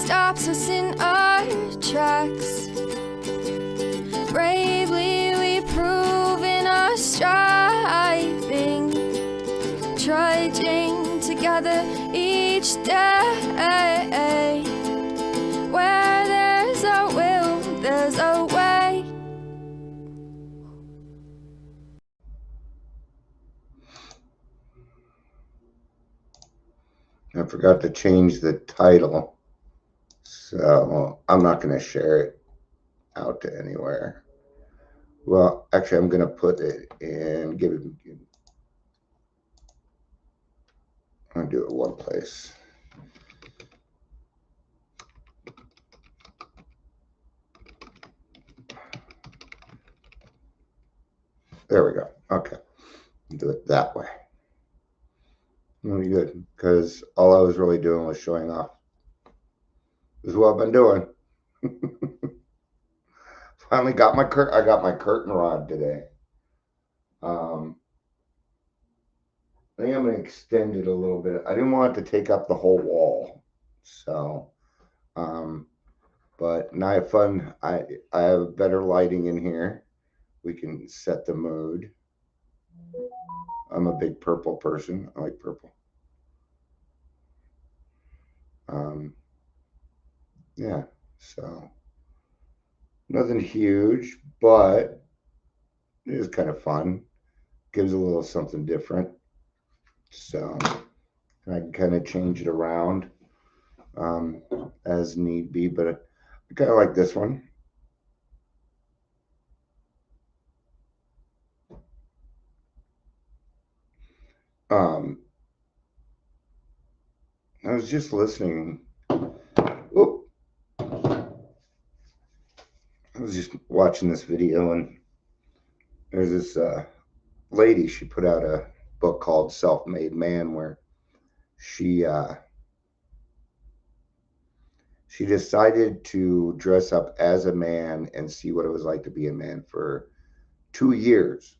stops us in our tracks. Bravely we prove in our striving, trudging together each day. Where there's a will, there's a way. I forgot to change the title, so I'm not going to share it out to anywhere. Well, actually, I'm going to put it in, I'll do it one place. There we go. Okay. Do it that way. Really good, because all I was really doing was showing off. This is what I've been doing. Finally got my I got my curtain rod today. I think I'm going to extend it a little bit. I didn't want it to take up the whole wall. So, but now I have fun. I have better lighting in here. We can set the mood. I'm a big purple person. I like purple. Yeah, so nothing huge, but it is kind of fun. Gives a little something different. So I can kind of change it around as need be, but I kind of like this one. I was just listening. Whoop. I was just watching this video, and there's this lady. She put out a book called Self-Made Man, where she decided to dress up as a man and see what it was like to be a man for 2 years.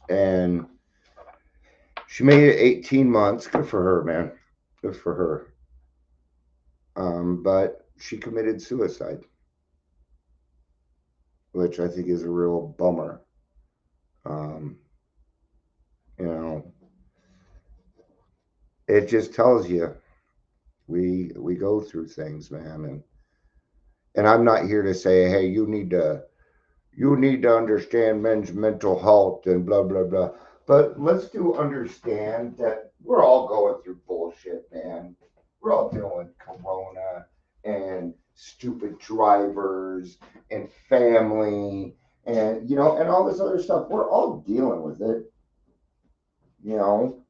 And she made it 18 months. Good for her, man. Good for her. But she committed suicide, which I think is a real bummer. You know, it just tells you we go through things, man, and I'm not here to say, hey, you need to understand men's mental health and blah blah blah. But let's understand that we're all going through bullshit, man. We're all dealing with corona and stupid drivers and family and and all this other stuff. We're all dealing with it, you know.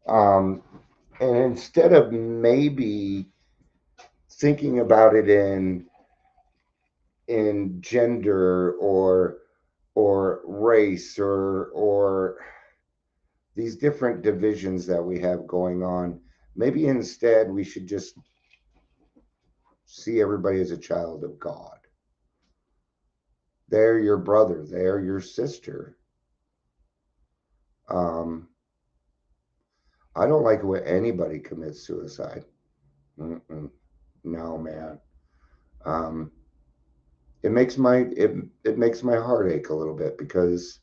And instead of maybe thinking about it in gender or race or these different divisions that we have going on, maybe instead we should just see everybody as a child of God. They're your brother, they're your sister. I don't like it when anybody commits suicide. No, man. It makes my heart ache a little bit, because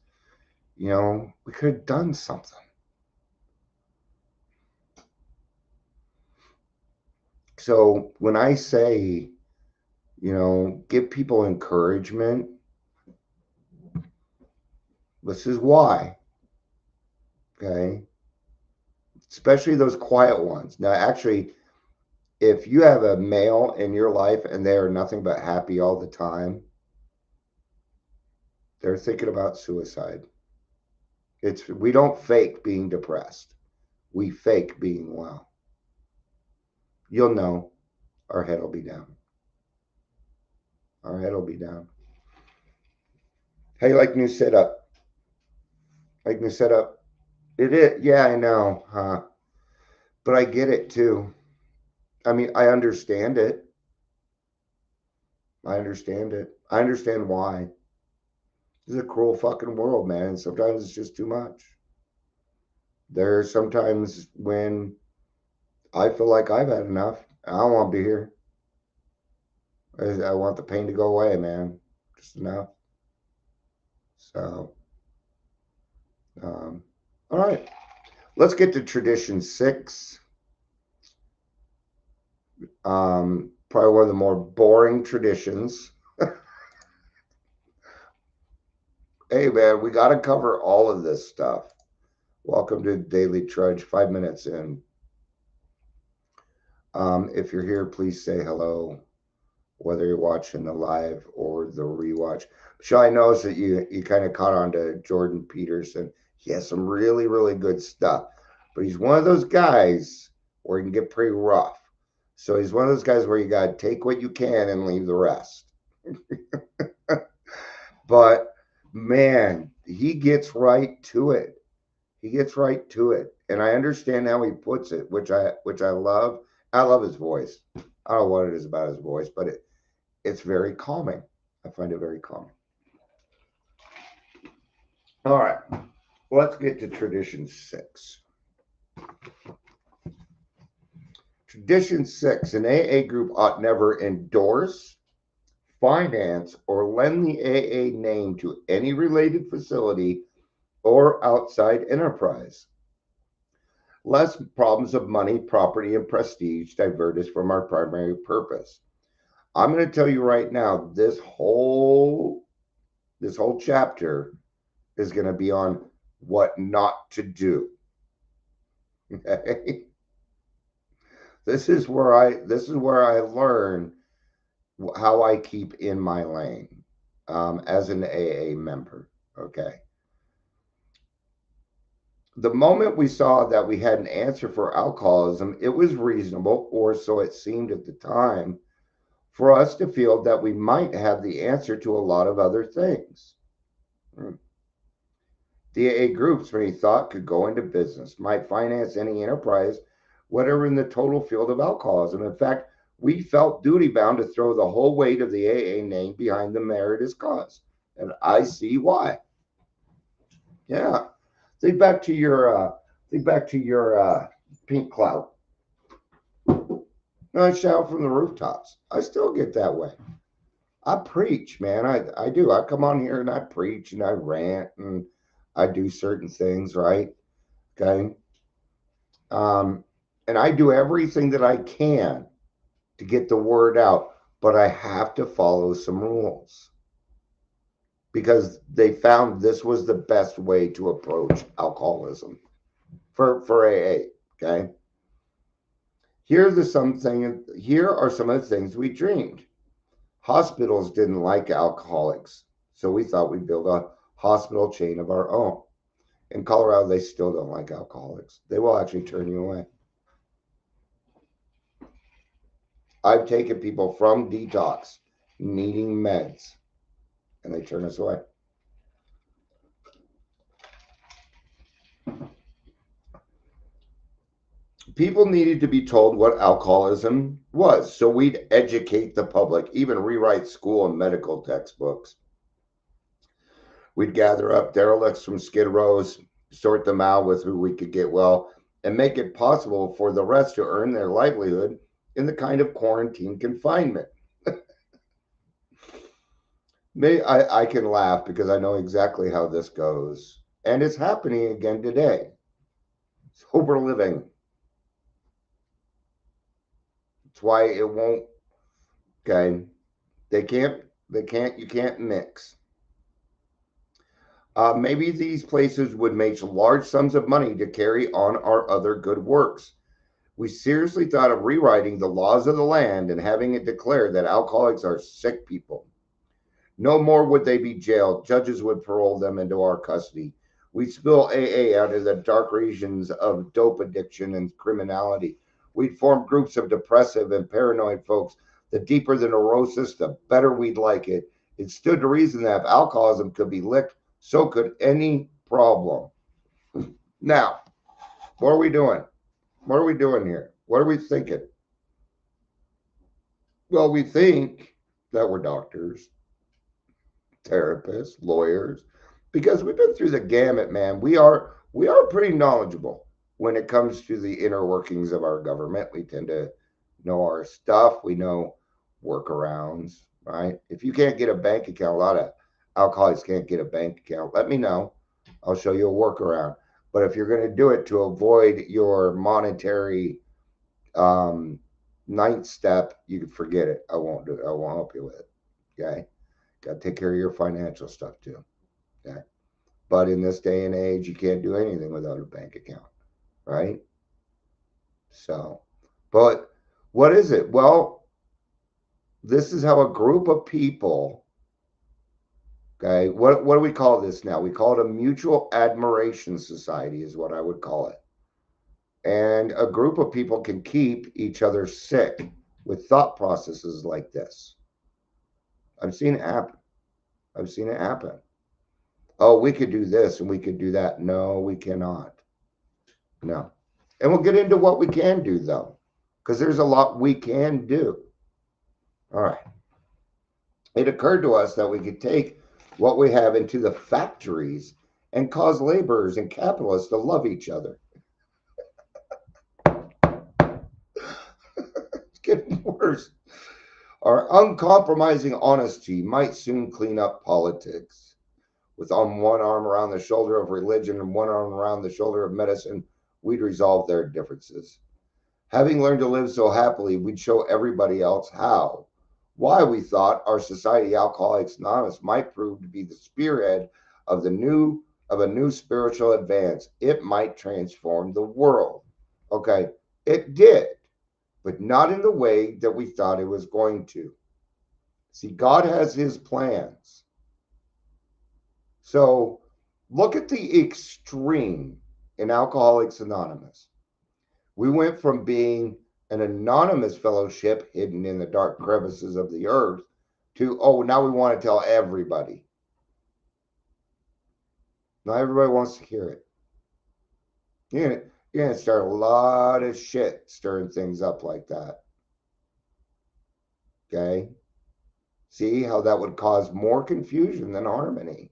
we could have done something. So when I say, give people encouragement, this is why. Okay. Especially those quiet ones. Now, actually, if you have a male in your life and they are nothing but happy all the time, they're thinking about suicide. We don't fake being depressed. We fake being well. You'll know. Our head will be down. Our head will be down. How you like new setup? Like new setup? It is. Yeah, I know. Huh? But I get it too. I mean, I understand it. I understand it. I understand why. This is a cruel fucking world, man. And sometimes it's just too much. There are sometimes when I feel like I've had enough. I don't want to be here. I want the pain to go away, man. Just enough. So, all right. Let's get to tradition 6. Probably one of the more boring traditions. Hey, man, we got to cover all of this stuff. Welcome to Daily Trudge, 5 minutes in. If you're here, please say hello, whether you're watching the live or the rewatch. Michelle, I noticed that you kind of caught on to Jordan Peterson. He has some really, really good stuff, but he's one of those guys where he can get pretty rough. So he's one of those guys where you got to take what you can and leave the rest. But man, he gets right to it. He gets right to it, and I understand how he puts it, which I love. I love his voice. I don't know what it is about his voice, but it's very calming. I find it very calming. All right, let's get to tradition 6. Tradition 6: an AA group ought never endorse, finance, or lend the AA name to any related facility or outside enterprise, lest problems of money, property, and prestige divert us from our primary purpose. I'm going to tell you right now, this whole chapter is going to be on what not to do. Okay? This is where I learn how I keep in my lane as an AA member. Okay. The moment we saw that we had an answer for alcoholism, it was reasonable, or so it seemed at the time, for us to feel that we might have the answer to a lot of other things. The AA groups, many thought, could go into business, might finance any enterprise, whatever in the total field of alcoholism. In fact, we felt duty bound to throw the whole weight of the AA name behind the meritorious cause. And I see why. Yeah. Think back to your pink cloud. I shout from the rooftops. I still get that way. I preach, man. I do. I come on here and I preach and I rant and I do certain things, right? Okay. And I do everything that I can to get the word out, but I have to follow some rules because they found this was the best way to approach alcoholism for AA. Okay. Here are some of the things we dreamed. Hospitals didn't like alcoholics, so we thought we'd build a hospital chain of our own. In Colorado, they still don't like alcoholics. They will actually turn you away. I've taken people from detox, needing meds, and they turn us away. People needed to be told what alcoholism was, so we'd educate the public, even rewrite school and medical textbooks. We'd gather up derelicts from skid rows, sort them out with who we could get well, and make it possible for the rest to earn their livelihood in the kind of quarantine confinement. I can laugh because I know exactly how this goes. And it's happening again today. Sober living. That's why it won't, okay? You can't mix. Maybe these places would make large sums of money to carry on our other good works. We seriously thought of rewriting the laws of the land and having it declared that alcoholics are sick people. No more would they be jailed. Judges would parole them into our custody. We'd spill AA out of the dark regions of dope addiction and criminality. We'd form groups of depressive and paranoid folks. The deeper the neurosis, the better we'd like it. It stood to reason that if alcoholism could be licked, so could any problem. Now, what are we doing? What are we doing here? What are we thinking? Well, we think that we're doctors, therapists, lawyers, because we've been through the gamut, man. We are pretty knowledgeable when it comes to the inner workings of our government. We tend to know our stuff. We know workarounds, right? If you can't get a bank account, a lot of alcoholics can't get a bank account. Let me know. I'll show you a workaround. But if you're going to do it to avoid your monetary ninth step, you can forget it. I won't do it. I won't help you with it. Okay. Got to take care of your financial stuff too. Okay. But in this day and age, you can't do anything without a bank account, right? So, but what is it? Well, this is how a group of people, okay, what do we call this now? We call it a mutual admiration society, is what I would call it. And a group of people can keep each other sick with thought processes like this. I've seen it happen. I've seen it happen. Oh, we could do this and we could do that. No, we cannot. No. And we'll get into what we can do, though, because there's a lot we can do. All right. It occurred to us that we could take what we have into the factories and cause laborers and capitalists to love each other. It's getting worse. Our uncompromising honesty might soon clean up politics. With on one arm around the shoulder of religion and one arm around the shoulder of medicine, we'd resolve their differences. Having learned to live so happily, we'd show everybody else how. Why we thought our society, Alcoholics Anonymous, might prove to be the spearhead of a new spiritual advance. It might transform the world. Okay, it did, but not in the way that we thought it was going to. See, God has his plans. So look at the extreme in Alcoholics Anonymous. We went from being an anonymous fellowship hidden in the dark crevices of the earth to, oh, now we want to tell everybody. Now everybody wants to hear it. You're going to start a lot of shit stirring things up like that. Okay? See how that would cause more confusion than harmony.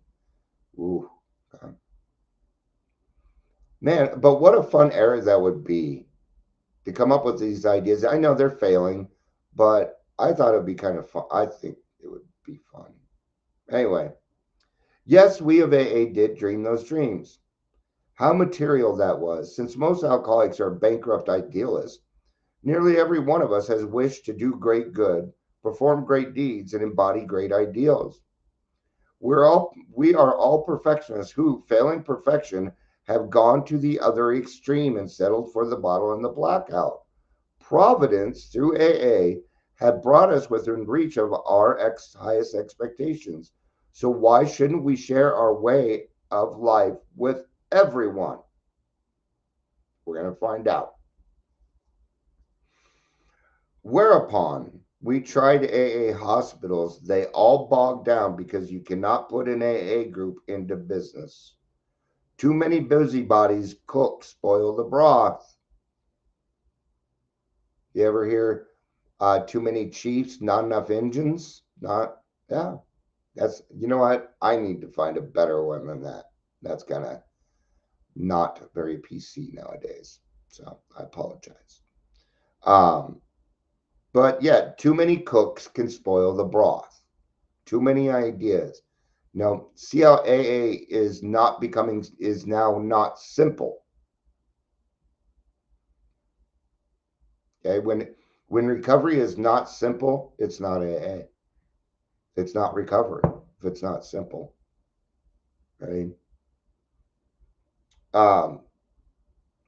Ooh. Okay. Man, but what a fun era that would be to come up with these ideas. I know they're failing, but I thought it would be kind of fun. I think it would be fun. Anyway, yes, we of AA did dream those dreams. How material that was. Since most alcoholics are bankrupt idealists, nearly every one of us has wished to do great good, perform great deeds, and embody great ideals. We are all perfectionists who, failing perfection, have gone to the other extreme and settled for the bottle and the blackout. Providence, through AA, had brought us within reach of our highest expectations. So why shouldn't we share our way of life with everyone? We're going to find out. Whereupon we tried AA hospitals. They all bogged down because you cannot put an AA group into business. Too many busybodies cook spoil the broth. You ever hear too many chiefs, not enough engines? Yeah. That's, you know what? I need to find a better one than that. That's kind of not very PC nowadays. So I apologize. But yeah, too many cooks can spoil the broth. Too many ideas. Now, see how AA is now not simple. Okay, when recovery is not simple, it's not AA. It's not recovery if it's not simple. Right?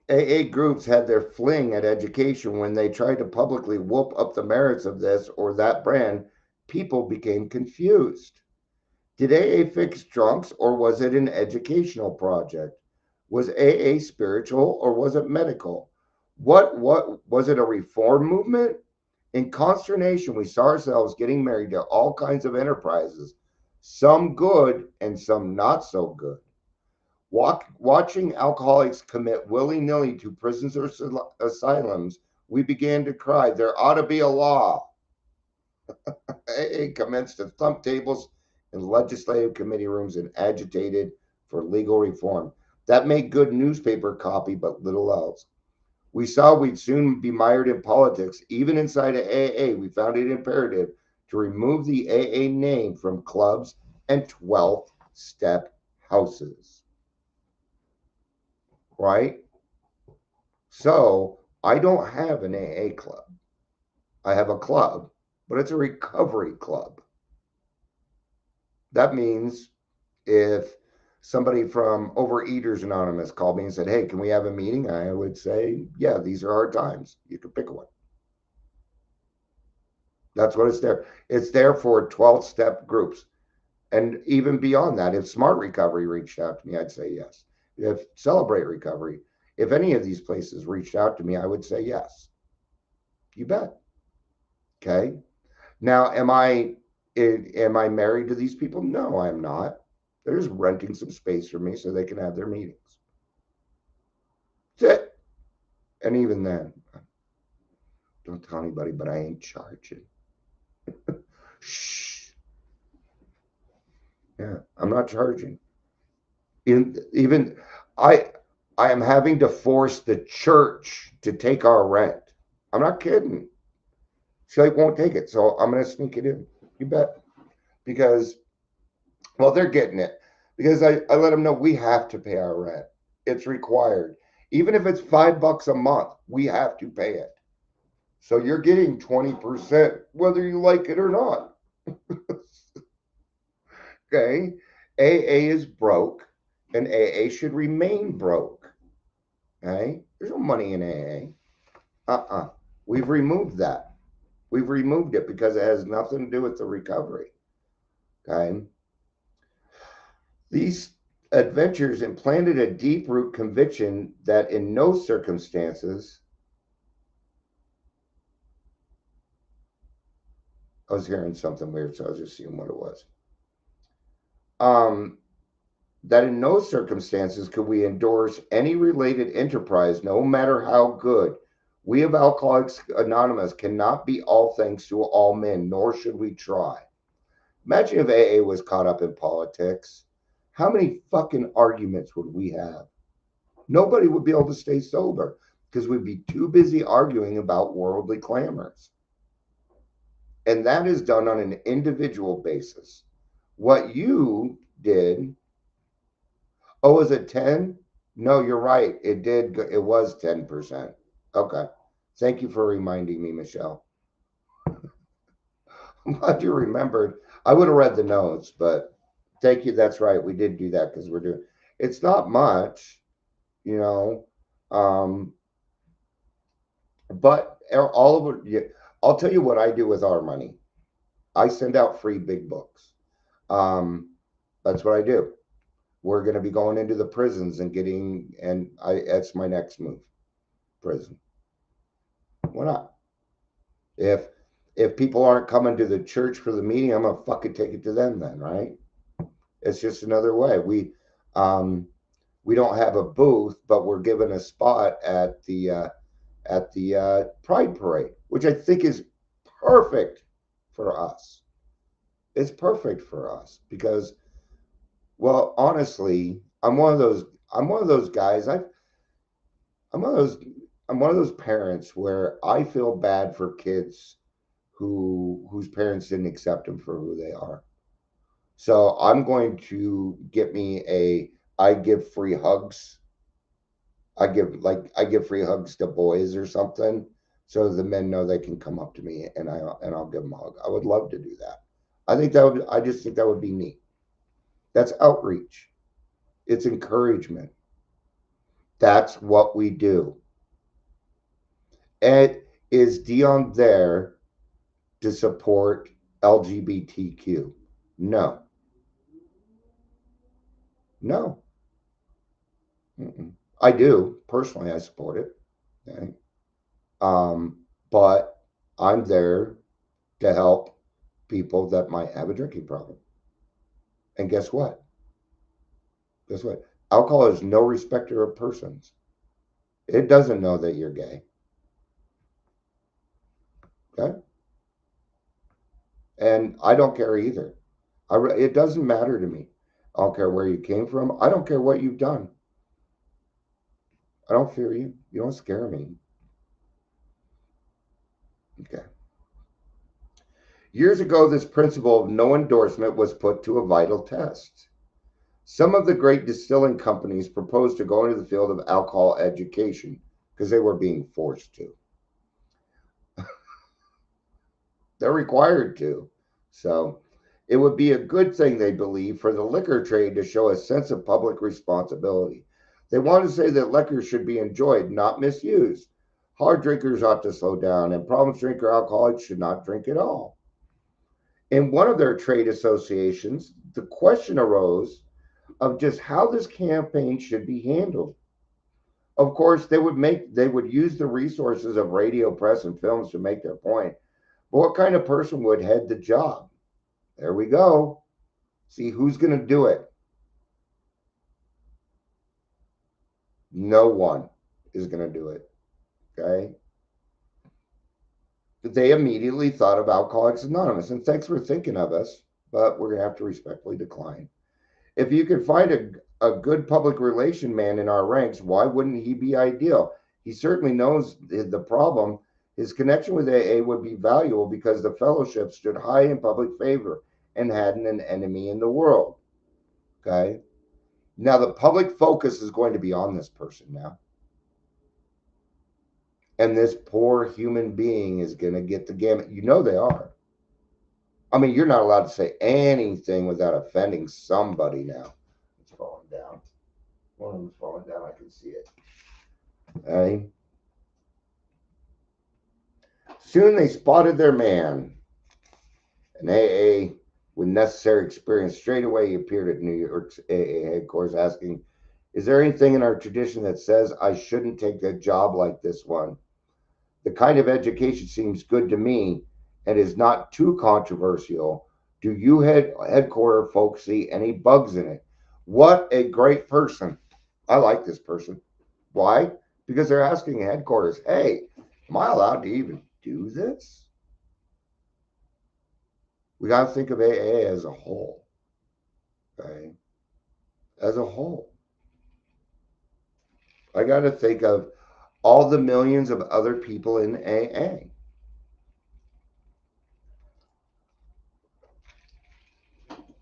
AA groups had their fling at education when they tried to publicly whoop up the merits of this or that brand. People became confused. Did AA fix drunks or was it an educational project? Was AA spiritual or was it medical? What was it, a reform movement? In consternation, we saw ourselves getting married to all kinds of enterprises, some good and some not so good. Watching alcoholics commit willy-nilly to prisons or asylums, we began to cry, there ought to be a law. AA commenced to thump tables in legislative committee rooms and agitated for legal reform. That made good newspaper copy, but little else. We saw we'd soon be mired in politics. Even inside of AA, we found it imperative to remove the AA name from clubs and 12th step houses. Right? So I don't have an AA club. I have a club, but it's a recovery club. That means if somebody from Overeaters Anonymous called me and said, hey, can we have a meeting? I would say, yeah, these are our times. You can pick one. That's what it's there. It's there for 12 step groups. And even beyond that, if Smart Recovery reached out to me, I'd say yes. If Celebrate Recovery, if any of these places reached out to me, I would say yes. You bet. Okay. Now, am I married to these people? No, I'm not. They're just renting some space for me so they can have their meetings. That's it. And even then, don't tell anybody, but I ain't charging. Shh. Yeah, I'm not charging. Even I am having to force the church to take our rent. I'm not kidding. She won't take it, so I'm gonna sneak it in. You bet. Because well, they're getting it. Because I let them know we have to pay our rent. It's required. Even if it's $5 a month, we have to pay it. So you're getting 20% whether you like it or not. Okay. AA is broke and AA should remain broke. Okay. There's no money in AA. We've removed that. We've removed it because it has nothing to do with the recovery. Okay. These adventures implanted a deep root conviction that in no circumstances, I was hearing something weird, so I was just seeing what it was. That in no circumstances could we endorse any related enterprise, no matter how good. We of Alcoholics Anonymous cannot be all things to all men, nor should we try. Imagine if AA was caught up in politics. How many fucking arguments would we have? Nobody would be able to stay sober because we'd be too busy arguing about worldly clamors. And that is done on an individual basis. What you did, oh, is it 10? No, you're right. It was 10%. Okay. Thank you for reminding me, Michelle. I'm glad you remembered. I would have read the notes, but thank you. That's right. We did do that because it's not much, you know. But all of it, I'll tell you what I do with our money. I send out free big books. That's what I do. We're going to be going into the prisons and that's my next move. Prison. Why not? If people aren't coming to the church for the meeting, I'm gonna fucking take it to them then, right? It's just another way. We don't have a booth, but we're given a spot at the Pride Parade, which I think is perfect for us. It's perfect for us because, well, honestly, I'm one of those guys. I'm one of those parents where I feel bad for kids whose parents didn't accept them for who they are. So I'm going to get me I give free hugs. I give free hugs to boys or something, so the men know they can come up to me and I'll give them a hug. I would love to do that. I just think that would be neat. That's outreach. It's encouragement. That's what we do. And is Dion there to support LGBTQ? No. No. Mm-mm. I do. Personally, I support it. Okay. But I'm there to help people that might have a drinking problem. And guess what? Guess what? Alcohol is no respecter of persons. It doesn't know that you're gay. Okay? And I don't care either. It doesn't matter to me. I don't care where you came from. I don't care what you've done. I don't fear you. You don't scare me. Okay. Years ago, this principle of no endorsement was put to a vital test. Some of the great distilling companies proposed to go into the field of alcohol education because they were being forced to. They're required to. So it would be a good thing, they believe, for the liquor trade to show a sense of public responsibility. They want to say that liquor should be enjoyed, not misused. Hard drinkers ought to slow down, and problem drinker alcoholics should not drink at all. In one of their trade associations, the question arose of just how this campaign should be handled. Of course, they would use the resources of radio, press, and films to make their point. But what kind of person would head the job? There we go. See, who's going to do it? No one is going to do it. Okay. They immediately thought of Alcoholics Anonymous. And thanks for thinking of us, but we're going to have to respectfully decline. If you could find a good public relation man in our ranks, why wouldn't he be ideal? He certainly knows the problem. His connection with AA would be valuable because the fellowship stood high in public favor and hadn't an enemy in the world. Okay. Now the public focus is going to be on this person now. And this poor human being is going to get the gamut. You know they are. I mean, you're not allowed to say anything without offending somebody now. It's falling down. One of them's falling down. I can see it. Okay. Soon they spotted their man. An AA with necessary experience. Straight away, he appeared at New York's AA headquarters asking, "Is there anything in our tradition that says I shouldn't take a job like this one? The kind of education seems good to me and is not too controversial. Do you headquarter folks see any bugs in it?" What a great person. I like this person. Why? Because they're asking headquarters, hey, am I allowed to even do this? We got to think of AA as a whole. Okay? As a whole. I got to think of all the millions of other people in AA.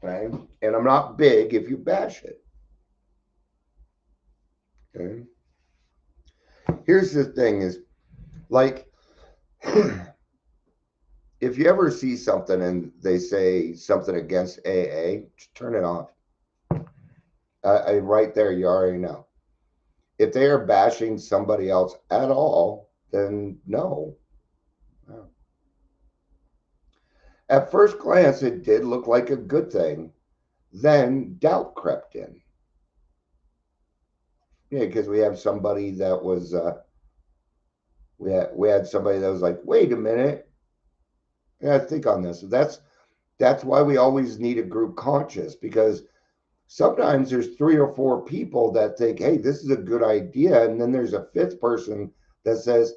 Okay? And I'm not big if you bash it. Okay? Here's the thing is, like, if you ever see something and they say something against AA, just turn it off. Right there, you already know. If they are bashing somebody else at all, then no. No. At first glance, it did look like a good thing. Then doubt crept in. Yeah, because we have somebody that was, we had somebody that was like, wait a minute, I think on this. That's why we always need a group conscious, because sometimes there's 3 or 4 people that think, hey, this is a good idea. And then there's a 5th person that says,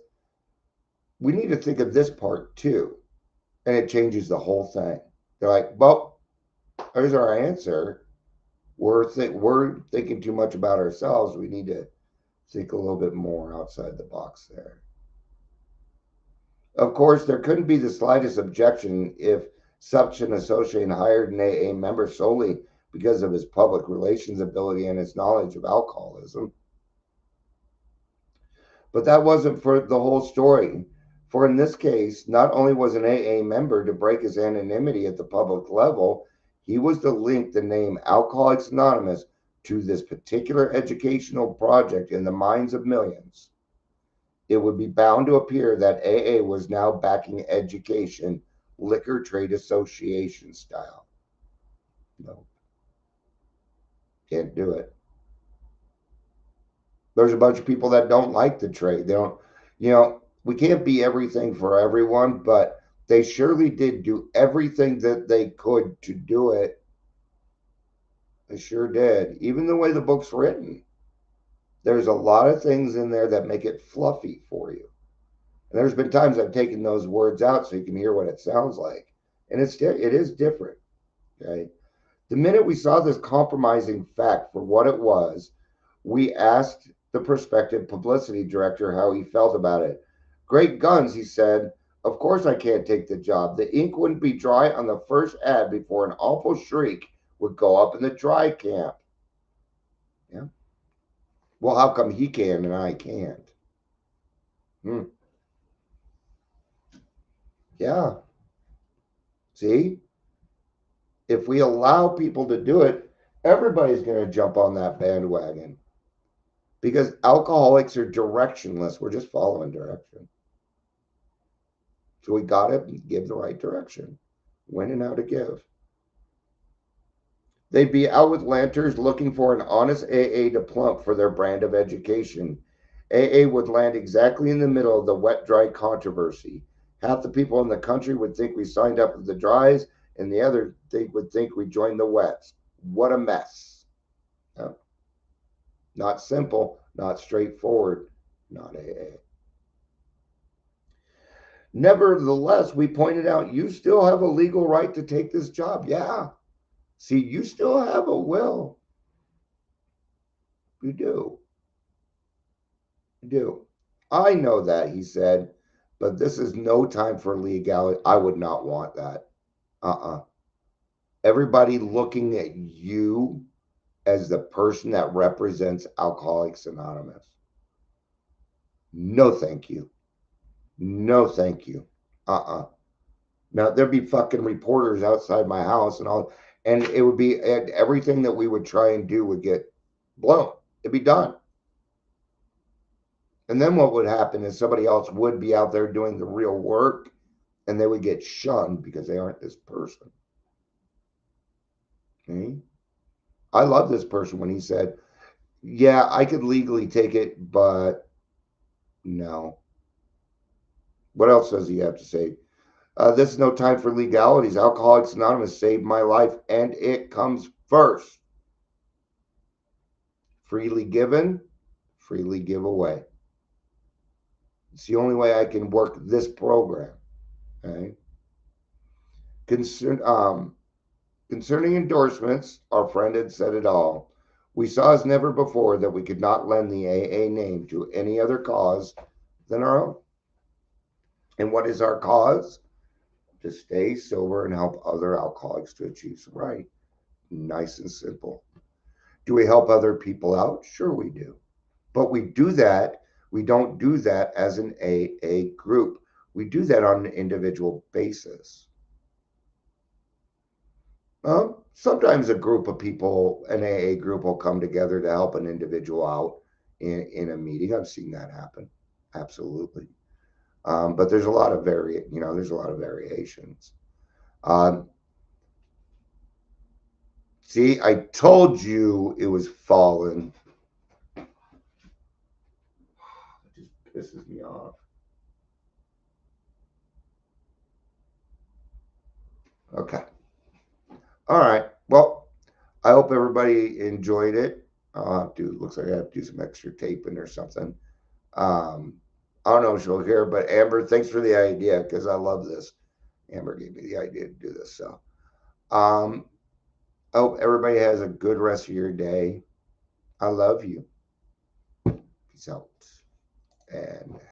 we need to think of this part too. And it changes the whole thing. They're like, well, there's our answer. We're thinking too much about ourselves. We need to think a little bit more outside the box there. Of course, there couldn't be the slightest objection if such an associate hired an AA member solely because of his public relations ability and his knowledge of alcoholism. But that wasn't for the whole story. For in this case, not only was an AA member to break his anonymity at the public level, he was to link the name Alcoholics Anonymous to this particular educational project in the minds of millions. It would be bound to appear that AA was now backing education, liquor trade association style. No, can't do it. There's a bunch of people that don't like the trade. They don't, we can't be everything for everyone, but they surely did do everything that they could to do it. They sure did. Even the way the book's written, there's a lot of things in there that make it fluffy for you. And there's been times I've taken those words out so you can hear what it sounds like. And it is different. Okay. The minute we saw this compromising fact for what it was, we asked the prospective publicity director how he felt about it. Great guns, he said. Of course I can't take the job. The ink wouldn't be dry on the first ad before an awful shriek would go up in the dry camp. Yeah. Well, how come he can and I can't? Yeah. See? If we allow people to do it, everybody's going to jump on that bandwagon. Because alcoholics are directionless. We're just following direction. So we got to give the right direction. When and how to give. They'd be out with lanterns looking for an honest AA to plump for their brand of education. AA would land exactly in the middle of the wet-dry controversy. Half the people in the country would think we signed up with the dries, and the other would think we joined the wets. What a mess. Yeah. Not simple, not straightforward, not AA. Nevertheless, we pointed out you still have a legal right to take this job. Yeah. See, you still have a will. You do. You do. I know that, he said, but this is no time for legality. I would not want that. Everybody looking at you as the person that represents Alcoholics Anonymous. No, thank you. No, thank you. Now there'd be fucking reporters outside my house and it would be everything that we would try and do would get blown. It'd be done. And then what would happen is somebody else would be out there doing the real work and they would get shunned because they aren't this person. Okay? I love this person when he said, yeah, I could legally take it, but no. What else does he have to say? This is no time for legalities. Alcoholics Anonymous saved my life, and it comes first. Freely given, freely give away. It's the only way I can work this program. Okay? Concerning endorsements, our friend had said it all. We saw as never before that we could not lend the AA name to any other cause than our own. And what is our cause? To stay sober and help other alcoholics to achieve sobriety. Nice and simple. Do we help other people out? Sure we do. But we don't do that as an AA group. We do that on an individual basis. Sometimes a group of people, an AA group will come together to help an individual out in a meeting. I've seen that happen. Absolutely. But there's a lot of variations. See, I told you it was fallen. It just pisses me off. Okay. All right. Well, I hope everybody enjoyed it. Looks like I have to do some extra taping or something. I don't know if she'll hear, but Amber, thanks for the idea because I love this. Amber gave me the idea to do this. So I hope everybody has a good rest of your day. I love you. Peace out. And